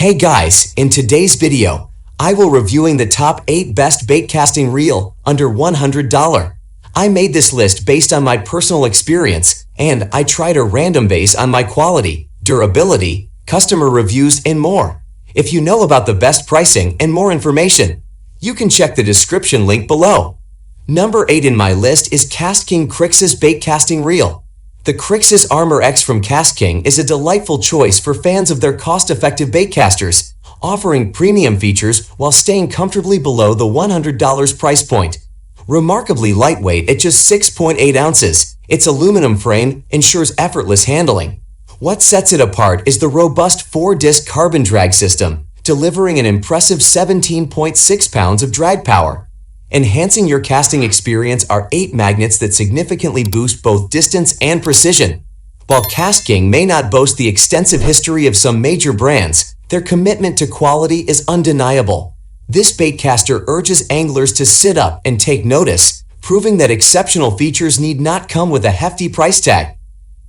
Hey guys, in today's video, I will reviewing the top 8 best bait casting reel under $100. I made this list based on my personal experience, and I tried a random base on my quality, durability, customer reviews, and more. If you know about the best pricing and more information, you can check the description link below. Number 8 in my list is KastKing Crixus Bait Casting Reel. The Crixus Armor X from KastKing is a delightful choice for fans of their cost-effective bait casters, offering premium features while staying comfortably below the $100 price point. Remarkably lightweight at just 6.8 ounces, its aluminum frame ensures effortless handling. What sets it apart is the robust 4-disc carbon drag system, delivering an impressive 17.6 pounds of drag power. Enhancing your casting experience are 8 magnets that significantly boost both distance and precision. While KastKing may not boast the extensive history of some major brands, their commitment to quality is undeniable. This baitcaster urges anglers to sit up and take notice, proving that exceptional features need not come with a hefty price tag.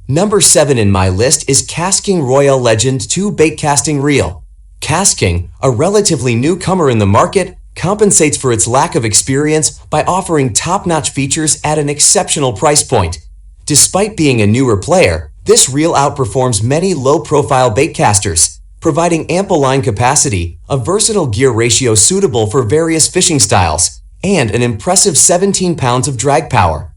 Number 7 in my list is KastKing Royale Legend 2 Bait Casting Reel. KastKing, a relatively newcomer in the market, compensates for its lack of experience by offering top-notch features at an exceptional price point. Despite being a newer player, this reel outperforms many low-profile baitcasters, providing ample line capacity, a versatile gear ratio suitable for various fishing styles, and an impressive 17 pounds of drag power.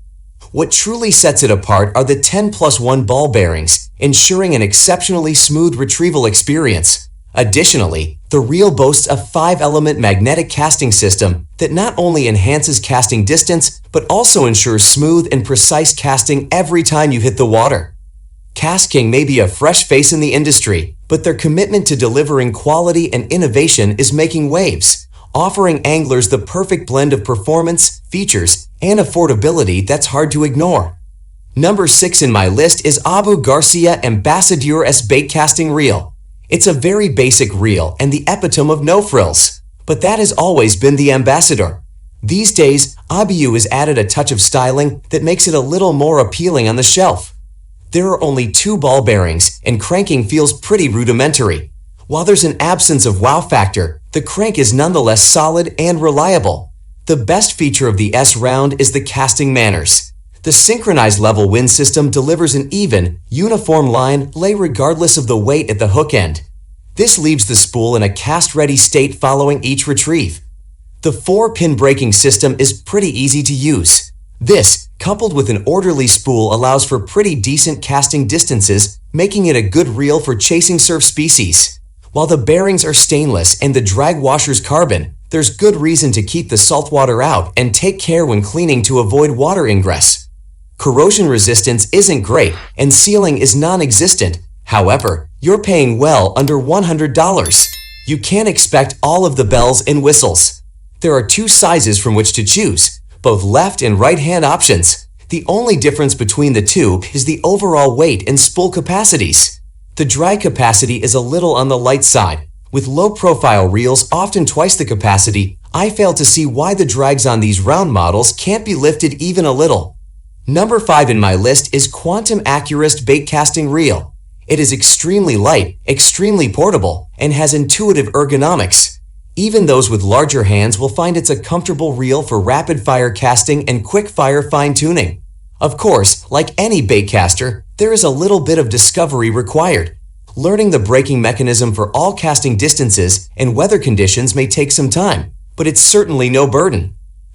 What truly sets it apart are the 10+1 ball bearings, ensuring an exceptionally smooth retrieval experience. Additionally, the reel boasts a 5-element magnetic casting system that not only enhances casting distance, but also ensures smooth and precise casting every time you hit the water. KastKing may be a fresh face in the industry, but their commitment to delivering quality and innovation is making waves, offering anglers the perfect blend of performance, features, and affordability that's hard to ignore. Number 6 in my list is Garcia Ambassadeur Bait Casting Reel. It's a very basic reel and the epitome of no frills, but that has always been the Ambassador. These days, Abu has added a touch of styling that makes it a little more appealing on the shelf. There are only 2 ball bearings, and cranking feels pretty rudimentary. While there's an absence of wow factor, the crank is nonetheless solid and reliable. The best feature of the S round is the casting manners. The synchronized level wind system delivers an even, uniform line lay regardless of the weight at the hook end. This leaves the spool in a cast-ready state following each retrieve. The 4-pin braking system is pretty easy to use. This, coupled with an orderly spool, allows for pretty decent casting distances, making it a good reel for chasing surf species. While the bearings are stainless and the drag washer's carbon, there's good reason to keep the salt water out and take care when cleaning to avoid water ingress. Corrosion resistance isn't great, and sealing is non-existent. However, you're paying well under $100. You can't expect all of the bells and whistles. There are 2 sizes from which to choose, both left and right-hand options. The only difference between the 2 is the overall weight and spool capacities. The drag capacity is a little on the light side. With low-profile reels often twice the capacity, I fail to see why the drags on these round models can't be lifted even a little. Number 5 in my list is Accurist Bait Casting Reel. It is extremely light, extremely portable, and has intuitive ergonomics. Even those with larger hands will find it's a comfortable reel for rapid-fire casting and quick-fire fine-tuning. Of course, like any baitcaster, there is a little bit of discovery required. Learning the braking mechanism for all casting distances and weather conditions may take some time, but it's certainly no burden.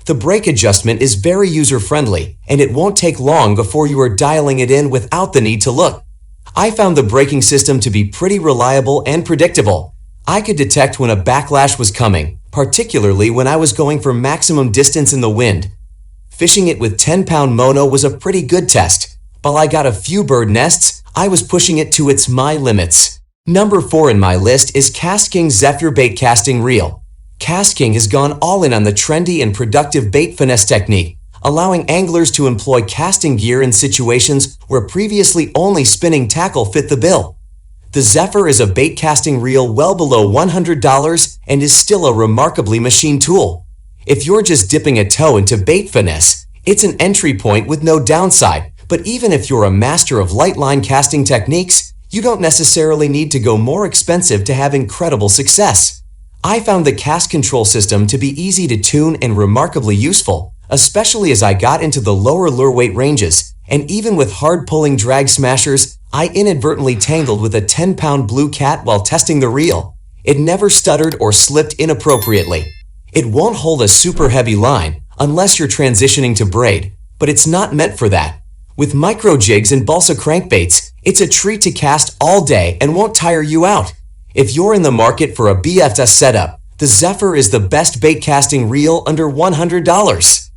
The brake adjustment is very user-friendly, and it won't take long before you are dialing it in without the need to look. I found the braking system to be pretty reliable and predictable. I could detect when a backlash was coming, particularly when I was going for maximum distance in the wind. Fishing it with 10-pound mono was a pretty good test. While I got a few bird nests, I was pushing it to its limits. Number 4 in my list is King Zephyr Bait Casting Reel. KastKing has gone all in on the trendy and productive bait finesse technique, allowing anglers to employ casting gear in situations where previously only spinning tackle fit the bill. The Zephyr is a bait casting reel well below $100 and is still a remarkably machined tool. If you're just dipping a toe into bait finesse, it's an entry point with no downside, but even if you're a master of light line casting techniques, You don't necessarily need to go more expensive to have incredible success. I found the cast control system to be easy to tune and remarkably useful, especially as I got into the lower lure weight ranges, and even with hard-pulling drag smashers, I inadvertently tangled with a 10-pound blue cat while testing the reel. It never stuttered or slipped inappropriately. It won't hold a super heavy line unless you're transitioning to braid, but it's not meant for that. With micro jigs and balsa crankbaits, it's a treat to cast all day and won't tire you out. If you're in the market for a BFS setup, the Zephyr is the best bait casting reel under $100.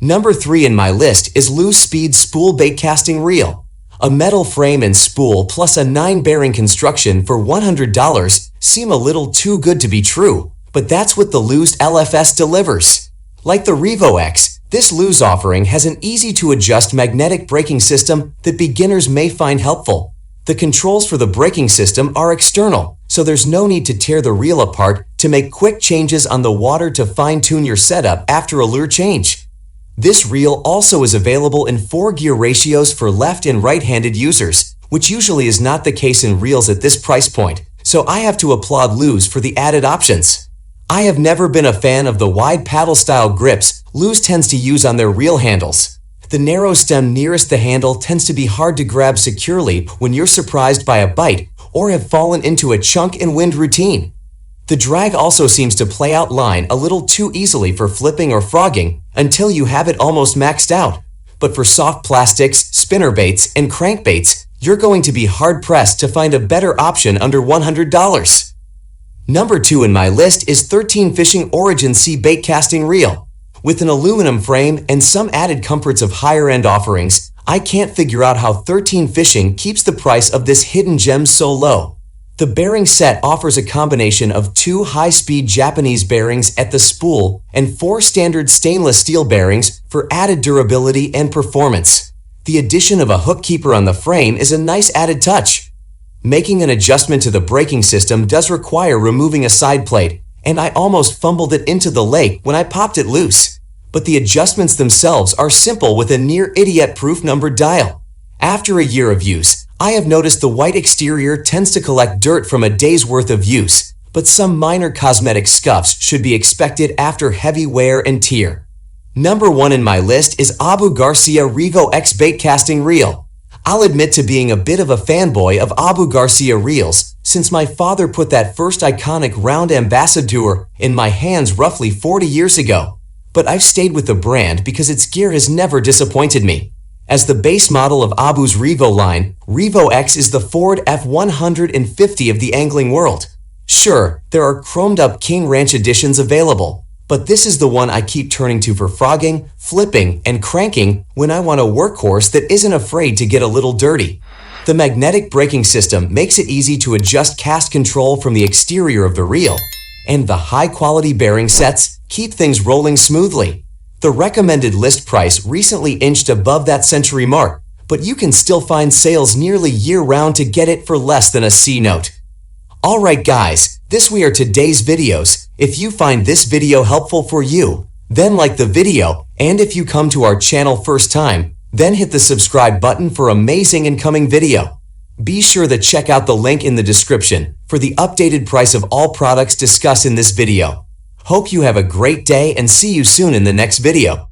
Number 3 in my list is Loose Speed Spool Bait Casting Reel. A metal frame and spool plus a 9-bearing construction for $100 seem a little too good to be true, but that's what the Lose LFS delivers. Like the Revo X, this Lose offering has an easy-to-adjust magnetic braking system that beginners may find helpful. The controls for the braking system are external, so there's no need to tear the reel apart to make quick changes on the water to fine-tune your setup after a lure change. This reel also is available in 4-gear ratios for left and right-handed users, which usually is not the case in reels at this price point, so I have to applaud Lose for the added options. I have never been a fan of the wide paddle-style grips Lose tends to use on their reel handles. The narrow stem nearest the handle tends to be hard to grab securely when you're surprised by a bite or have fallen into a chunk and wind routine. The drag also seems to play out line a little too easily for flipping or frogging until you have it almost maxed out. But for soft plastics, spinnerbaits, and crankbaits, you're going to be hard-pressed to find a better option under $100. Number 2 in my list is 13 Fishing Origin Sea Bait Casting Reel. With an aluminum frame and some added comforts of higher-end offerings, I can't figure out how 13 Fishing keeps the price of this hidden gem so low. The bearing set offers a combination of 2 high-speed Japanese bearings at the spool and 4 standard stainless steel bearings for added durability and performance. The addition of a hook keeper on the frame is a nice added touch. Making an adjustment to the braking system does require removing a side plate, and I almost fumbled it into the lake when I popped it loose. But the adjustments themselves are simple with a near idiot-proof numbered dial. After a year of use, I have noticed the white exterior tends to collect dirt from a day's worth of use, but some minor cosmetic scuffs should be expected after heavy wear and tear. Number 1 in my list is Abu Garcia Revo X Bait Casting Reel. I'll admit to being a bit of a fanboy of Abu Garcia reels, since my father put that first iconic round Ambassadeur in my hands roughly 40 years ago. But I've stayed with the brand because its gear has never disappointed me. As the base model of Abu's Revo line, Revo X is the Ford F-150 of the angling world. Sure, there are chromed-up King Ranch editions available, but this is the one I keep turning to for frogging, flipping, and cranking when I want a workhorse that isn't afraid to get a little dirty. The magnetic braking system makes it easy to adjust cast control from the exterior of the reel, and the high-quality bearing sets keep things rolling smoothly. The recommended list price recently inched above that century mark, but you can still find sales nearly year-round to get it for less than a C note. Alright guys, this were today's videos. If you find this video helpful for you, then like the video, and if you come to our channel first time, then hit the subscribe button for amazing incoming video. Be sure to check out the link in the description for the updated price of all products discussed in this video. Hope you have a great day and see you soon in the next video.